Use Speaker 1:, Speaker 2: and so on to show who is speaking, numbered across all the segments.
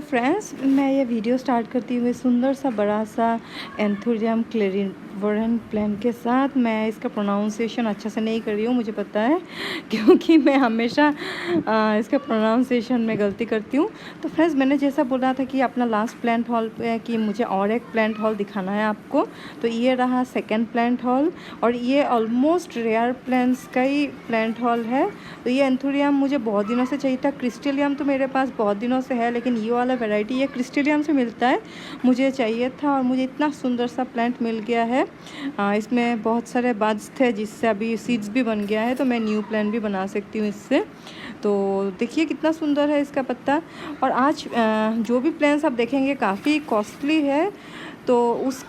Speaker 1: Friends, मैं ये video start करती हुई सुंदर सा बड़ा सा एंथुरियम क्लेरिवरन प्लांट के साथ। मैं इसका प्रोनाउंसिएशन अच्छा से नहीं कर रही हूँ, मुझे पता है, क्योंकि मैं हमेशा इसका प्रोनाउंसिएशन में गलती करती हूँ। तो फ्रेंड्स, मैंने जैसा बोला था कि अपना लास्ट प्लांट हॉल पे कि मुझे और एक प्लांट हॉल दिखाना है आपको, तो ये रहा सेकेंड प्लांट हॉल। और ये ऑलमोस्ट रेयर प्लांट्स का ही प्लांट हॉल है। तो ये एंथुरियम मुझे बहुत दिनों से चाहिए था। क्रिस्टेलियम तो मेरे पास बहुत दिनों से है, लेकिन ये वाला वैरायटी ये क्रिस्टेलियम से मिलता है, मुझे चाहिए था। और मुझे इतना सुंदर सा प्लांट मिल गया है। इसमें बहुत सारे बड्स थे जिससे अभी सीड्स भी बन गया है, तो मैं न्यू प्लांट भी बना सकती हूँ इससे। तो देखिए कितना सुंदर है इसका पत्ता। और आज जो भी प्लांट्स आप देखेंगे काफ़ी कॉस्टली है। तो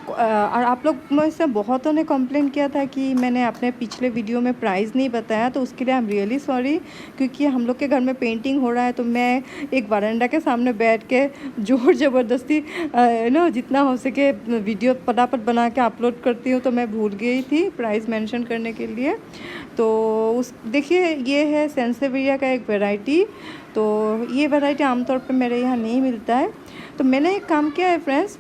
Speaker 1: और आप लोग में से बहुतों ने कंप्लेन किया था कि मैंने अपने पिछले वीडियो में प्राइस नहीं बताया, तो उसके लिए आई एम रियली सॉरी। क्योंकि हम लोग के घर में पेंटिंग हो रहा है, तो मैं एक वरांडा के सामने बैठ के ज़ोर ज़बरदस्ती जितना हो सके वीडियो फटाफट बना के अपलोड करती हूँ, तो मैं भूल गई थी प्राइस मेंशन करने के लिए। तो उस देखिए, ये है सेंसेविया का एक वैरायटी। तो ये वैरायटी आमतौर पे मेरे यहाँ नहीं मिलता है। तो मैंने एक काम किया है फ्रेंड्स,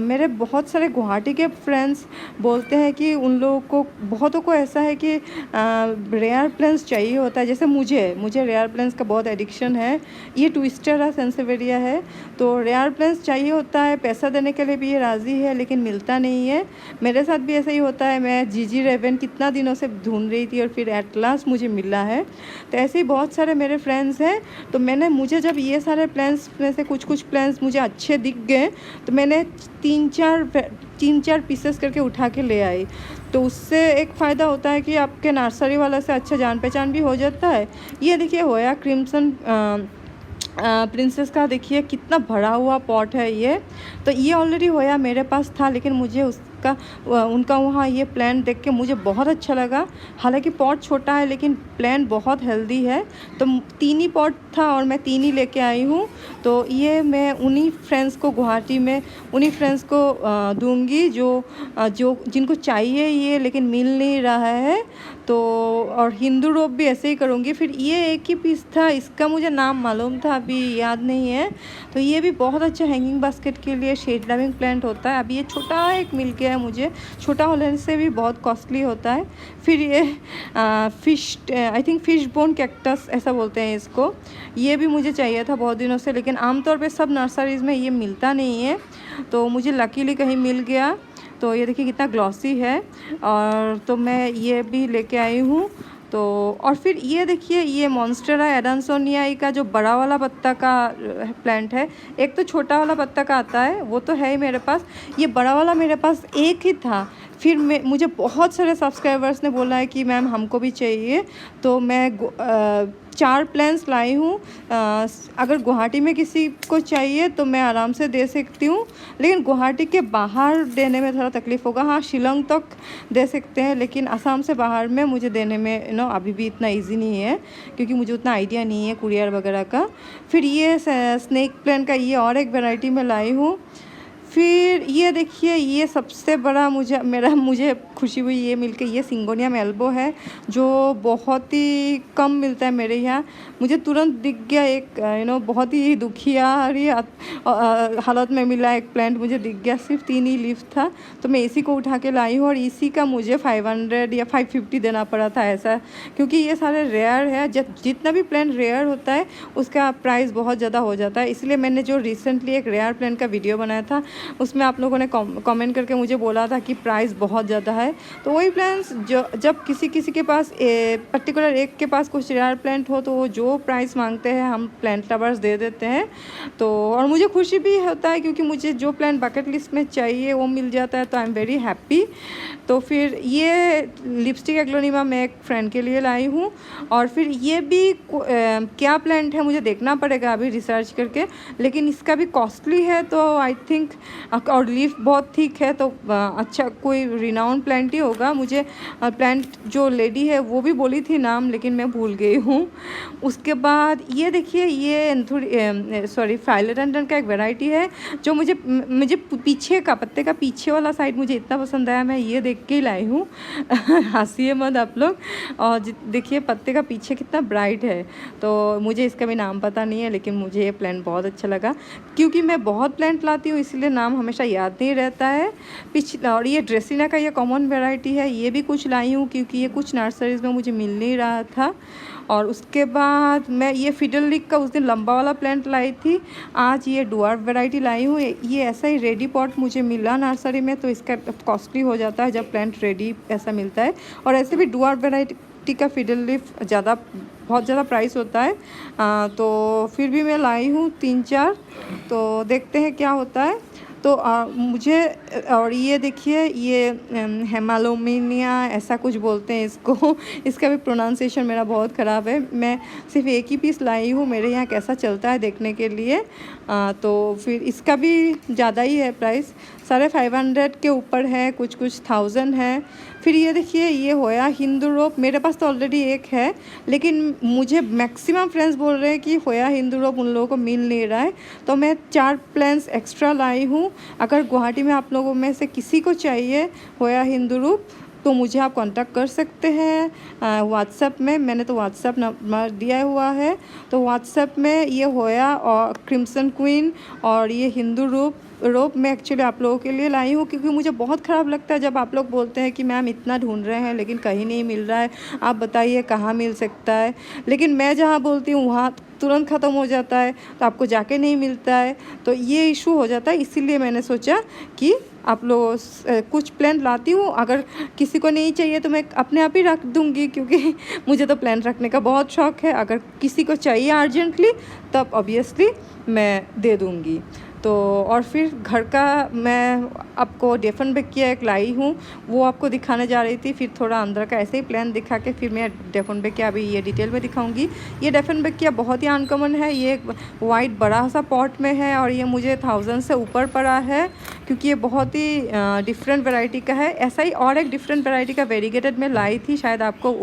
Speaker 1: मेरे बहुत सारे गुवाहाटी के फ्रेंड्स बोलते हैं कि उन लोगों को, बहुतों को ऐसा है कि रेयर प्लांट्स चाहिए होता है। जैसे मुझे रेयर प्लांट्स का बहुत एडिक्शन है। ये ट्विस्टर है, सेंसेवेरिया है। तो रेयर प्लांट्स चाहिए होता है, पैसा देने के लिए भी ये राज़ी है, लेकिन मिलता नहीं है। मेरे साथ भी ऐसा ही होता है। मैं जीजी रेवन कितना दिनों से ढूंढ रही थी और फिर एट लास्ट मुझे मिला है। तो ऐसे ही बहुत सारे मेरे फ्रेंड्स हैं। तो मुझे जब ये सारे प्लान्स में से कुछ प्लान्स मुझे अच्छे दिख गए, तो मैंने तीन चार पीसेस करके उठा के ले आई। तो उससे एक फ़ायदा होता है कि आपके नर्सरी वाला से अच्छा जान पहचान भी हो जाता है। ये देखिए होया क्रिम्सन प्रिंसेस का, देखिए कितना भरा हुआ पॉट है ये। तो ये ऑलरेडी होया मेरे पास था, लेकिन मुझे उनका वहाँ ये प्लांट देख के मुझे बहुत अच्छा लगा। हालांकि पॉट छोटा है, लेकिन प्लांट बहुत हेल्दी है। तो 3 ही पॉट था और मैं 3 ही लेके आई हूँ। तो ये मैं उन्हीं फ्रेंड्स को गुवाहाटी में दूंगी जो जिनको चाहिए ये, लेकिन मिल नहीं रहा है। तो और हिंदू रोप भी ऐसे ही करूँगी। फिर ये एक ही पीस था, इसका मुझे नाम मालूम था, अभी याद नहीं है। तो ये भी बहुत अच्छा हैंगिंग बास्केट के लिए शेड लविंग प्लांट होता है। अभी ये छोटा एक मिल गया है मुझे, छोटा होने से भी बहुत कॉस्टली होता है। फिर ये फिश बोन कैक्टस ऐसा बोलते हैं इसको। ये भी मुझे चाहिए था बहुत दिनों से, लेकिन आमतौर पे सब नर्सरीज़ में ये मिलता नहीं है। तो मुझे लकीली कहीं मिल गया। तो ये देखिए कितना ग्लॉसी है। और तो मैं ये भी लेके आई हूँ। तो और फिर ये देखिए, ये मॉन्स्टेरा एडानसोनियाई का जो बड़ा वाला पत्ता का प्लांट है। एक तो छोटा वाला पत्ता का आता है, वो तो है ही मेरे पास। ये बड़ा वाला मेरे पास एक ही था। फिर मुझे बहुत सारे सब्सक्राइबर्स ने बोला है कि मैम हमको भी चाहिए। तो मैं 4 प्लांट्स लाई हूँ। अगर गुवाहाटी में किसी को चाहिए तो मैं आराम से दे सकती हूँ, लेकिन गुवाहाटी के बाहर देने में थोड़ा तकलीफ़ होगा। हाँ, शिलोंग तक दे सकते हैं, लेकिन असम से बाहर में मुझे देने में अभी भी इतना इजी नहीं है, क्योंकि मुझे उतना आइडिया नहीं है कुरियर वगैरह का। फिर ये स्नेक प्लांट का ये और एक वैरायटी में लाई हूँ। फिर ये देखिए, ये सबसे बड़ा मुझे खुशी हुई ये मिलके। ये सिंगोनियम एल्बो है, जो बहुत ही कम मिलता है मेरे यहाँ। मुझे तुरंत दिख गया एक बहुत ही दुखिया हालत में मिला एक प्लांट मुझे दिख गया। सिर्फ 3 ही लीफ था, तो मैं इसी को उठा के लाई हूँ। और इसी का मुझे 500 या 550 देना पड़ा था ऐसा, क्योंकि ये सारे रेयर है। जितना भी प्लांट रेयर होता है उसका प्राइस बहुत ज़्यादा हो जाता है। इसलिए मैंने जो रिसेंटली एक रेयर प्लांट का वीडियो बनाया था, उसमें आप लोगों ने कमेंट करके मुझे बोला था कि प्राइस बहुत ज़्यादा है। तो वही प्लांट्स जब किसी के पास पर्टिकुलर एक के पास कुछ रेयर प्लांट हो, तो वो जो प्राइस मांगते हैं हम प्लांट लवर्स दे देते हैं। तो और मुझे खुशी भी होता है, क्योंकि मुझे जो प्लांट बकेट लिस्ट में चाहिए वो मिल जाता है। तो आई एम वेरी हैप्पी। तो फिर ये लिपस्टिक एग्लोनिमा मैं एक फ्रेंड के लिए लाई हूँ। और फिर ये भी क्या प्लांट है मुझे देखना पड़ेगा अभी रिसर्च करके, लेकिन इसका भी कॉस्टली है। तो आई थिंक और लीफ बहुत थिक है, तो अच्छा कोई रिनाउंड प्लांट ही होगा। मुझे प्लांट जो लेडी है वो भी बोली थी नाम, लेकिन मैं भूल गई हूँ। उसके बाद ये देखिए, ये थोड़ी सॉरी फाइलोडेंड्रन का एक वैरायटी है जो मुझे पीछे का पत्ते का पीछे वाला साइड मुझे इतना पसंद आया, मैं ये देख के ही लाई हूँ। हंसिए मत आप लोग। और देखिए पत्ते का पीछे कितना ब्राइट है। तो मुझे इसका भी नाम पता नहीं है, लेकिन मुझे ये प्लांट बहुत अच्छा लगा, क्योंकि मैं बहुत प्लांट लाती हूँ इसलिए नाम हमेशा याद नहीं रहता है। और ये ड्रेसिना का ये कॉमन वैरायटी है, ये भी कुछ लाई हूँ क्योंकि ये कुछ नर्सरीज़ में मुझे मिल नहीं रहा था। और उसके बाद मैं ये फिडल लीक का उस दिन लंबा वाला प्लांट लाई थी, आज ये डुआर्फ वैरायटी लाई हूँ। ये ऐसा ही रेडी पॉट मुझे मिला नर्सरी में, तो इसका कॉस्टली हो जाता है जब प्लांट रेडी ऐसा मिलता है। और ऐसे भी डुआर्फ वैरायटी का फिडल लीफ बहुत ज़्यादा प्राइस होता है। तो फिर भी मैं लाई हूँ 3-4, तो देखते हैं क्या होता है। तो मुझे, और ये देखिए ये हेमालोमिनिया ऐसा कुछ बोलते हैं इसको। इसका भी प्रोनाउंसिएशन मेरा बहुत ख़राब है। मैं सिर्फ एक ही पीस लाई हूँ, मेरे यहाँ कैसा चलता है देखने के लिए। तो फिर इसका भी ज़्यादा ही है प्राइस, 550 के ऊपर है, कुछ 1000 है। फिर ये देखिए ये होया हिंदू रोप, मेरे पास तो ऑलरेडी एक है, लेकिन मुझे मैक्सिमम फ्रेंड्स बोल रहे हैं कि होया हिंदू रोप उन लोगों को मिल नहीं रहा है, तो मैं 4 प्लांट्स एक्स्ट्रा लाई हूँ। अगर गुवाहाटी में आप लोगों में से किसी को चाहिए होया हिंदू रोप, तो मुझे आप कांटेक्ट कर सकते हैं व्हाट्सएप में। मैंने तो व्हाट्सएप नंबर दिया हुआ है, तो व्हाट्सएप में ये होया और क्रिम्सन क्वीन और ये हिंदू रोप मैं एक्चुअली आप लोगों के लिए लाई हूँ, क्योंकि मुझे बहुत ख़राब लगता है जब आप लोग बोलते हैं कि मैम इतना ढूंढ रहे हैं लेकिन कहीं नहीं मिल रहा है, आप बताइए कहाँ मिल सकता है। लेकिन मैं जहाँ बोलती हूँ वहाँ तुरंत ख़त्म हो जाता है, तो आपको जाके नहीं मिलता है, तो ये इशू हो जाता है। इसीलिए मैंने सोचा कि आप लोग कुछ प्लांट लाती हूँ, अगर किसी को नहीं चाहिए तो मैं अपने आप ही रख दूँगी, क्योंकि मुझे तो प्लांट रखने का बहुत शौक़ है। अगर किसी को चाहिए अर्जेंटली तब ऑब्वियसली मैं दे दूँगी। तो और फिर घर का मैं आपको डेफनबेकिया एक लाई हूँ, वो आपको दिखाने जा रही थी। फिर थोड़ा अंदर का ऐसे ही प्लान दिखा के फिर मैं डेफनबेकिया अभी ये डिटेल में दिखाऊंगी। ये डेफनबेकिया बहुत ही अनकॉमन है, ये एक वाइट बड़ा सा पॉट में है और ये मुझे 1000 से ऊपर पड़ा है, क्योंकि ये बहुत ही डिफरेंट वैरायटी का है। ऐसा ही और एक डिफरेंट वैरायटी का वेरीगेटेड में लाई थी, शायद आपको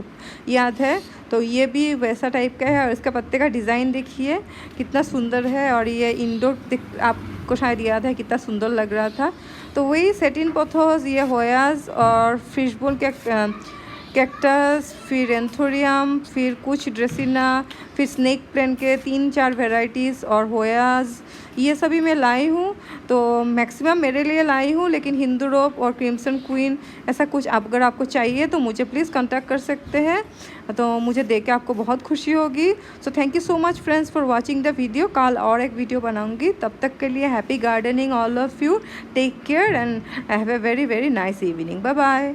Speaker 1: याद है, तो ये भी वैसा टाइप का है। और इसका पत्ते का डिज़ाइन देखिए कितना सुंदर है, और ये इंडोर आपको शायद याद है कितना सुंदर लग रहा था। तो वही सेटिन पोथोस, ये होयास और फिशबोल के कैक्टस, फिर एंथोरियम, फिर कुछ ड्रेसिना, फिर स्नेक प्लांट के 3-4 वेराइटीज़ और होयास, ये सभी मैं लाई हूँ। तो मैक्सिमम मेरे लिए लाई हूँ, लेकिन हिंदू रोप और क्रिम्सन क्वीन ऐसा कुछ अगर आपको चाहिए तो मुझे प्लीज़ कांटेक्ट कर सकते हैं, तो मुझे देख के आपको बहुत खुशी होगी। So thank you so much friends for watching the video. कल और एक वीडियो बनाऊँगी, तब तक के लिए happy gardening all of you, take care and have a very very nice evening. Bye bye.